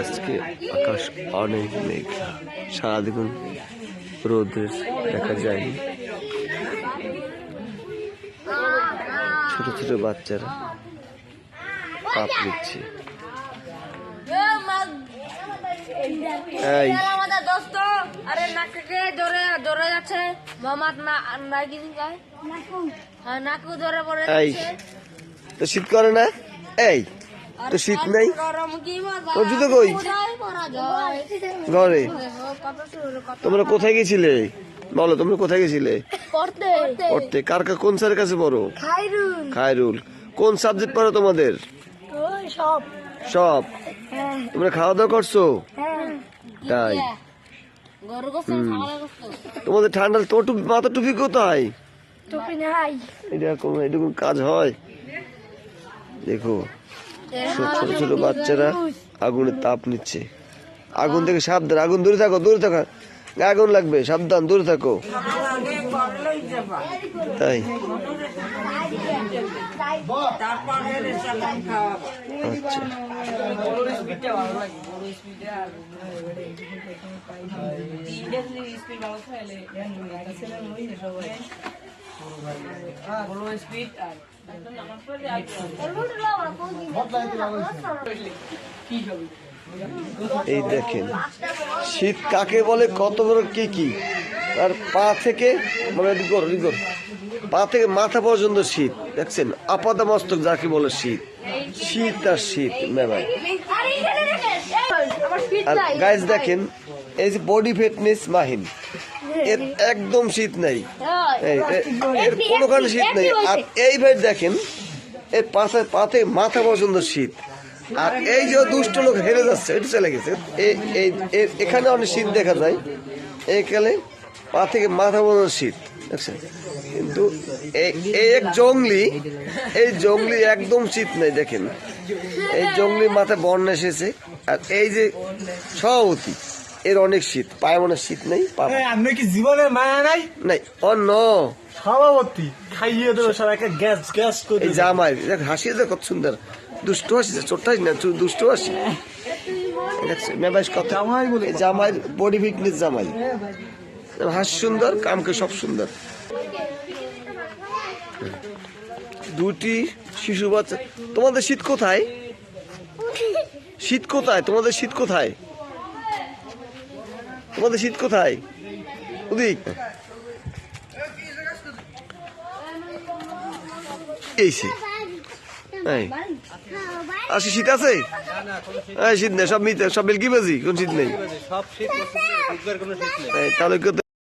আজকে আকাশ অনেক মেঘলা, সারাদিন রোদের দেখা যায়নি। ছোট ছোট বাচ্চারা তাপ নিচ্ছে। তো শীত করে না? এই তো শীত নেই, তোর জুতো কই? ঘরে। তোমরা কোথায় গেছিলে বলো? তোমরা কোথায় গেছিলে পড়তে? কার কোন স্যারের কাছে পড়ো? খায়রুল। কোন সাবজেক্ট পড়ো তোমাদের? সব। তোমরা খাওয়া দাওয়া করছো? তাই। তোমাদের ঠান্ডা, তোমার মাথা টুপি কোথায়? এরকম কাজ হয়? দেখো ছোট ছোট বাচ্চারা আগুনে তাপ নিচ্ছে। আগুন থেকে সাবধান, আগুন দূরে থাকো, দূরে থাকো, আগুন লাগবে, সাবধান, দূরে থাকো। তাই এই দেখেন শীত কাকে বলে, কত বড় কি কি, তার পা থেকে পা থেকে মাথা পর্যন্ত শীত। দেখছেন আপাদা মস্তক যাকে বলে শীত, শীত আর শীত মেলায়। আর গাইস দেখেন এই যে বডি ফিটনেস মাহিন, এর একদম শীত নাই, এর কোনোখানে শীত নেই। আর এই ভাই দেখেন এর পাতে মাথা পর্যন্ত শীত। আর এই যে দুষ্ট লোক হেরে যাচ্ছে, এটা চলে গেছে, এখানে অনেক শীত দেখা যায়, এইখানে পা থেকে মাথা পর্যন্ত শীত দেখছেন। কিন্তু এই এক জঙ্গলি, এই জঙ্গলি একদম শীত নাই। দেখেন এই জঙ্গলির মাথায় বন্যা এসেছে। আর এই যে সভাপতি, এর অনেক শীত, পায়ে মনে শীত নেই। আপনি কি জীবনের মায়া নাই? নাই অন্য সভাপতি খাইয়ে দেবে সবাইকে, গ্যাস গ্যাস করে। এই জামাই দেখ হাসিয়ে দেখ কত সুন্দর, দুষ্ট হাসি, ছোট্ট হাসি না, দুষ্ট হাসি। জামাই বডি ফিটনেস, জামাই হাসি সুন্দর, কামকে সব সুন্দর। দুটি শিশু বাচ্চা। তোমাদের শীত কোথায়? শীত কোথায়? তোমাদের শীত কোথায়? তোমাদের শীত কোথায়? ওদিক এই আসি শীত আছে? শীত নেই, সব মিথ্যা, সব বেলকি বাজি, কোন শীত নেই। তাহলে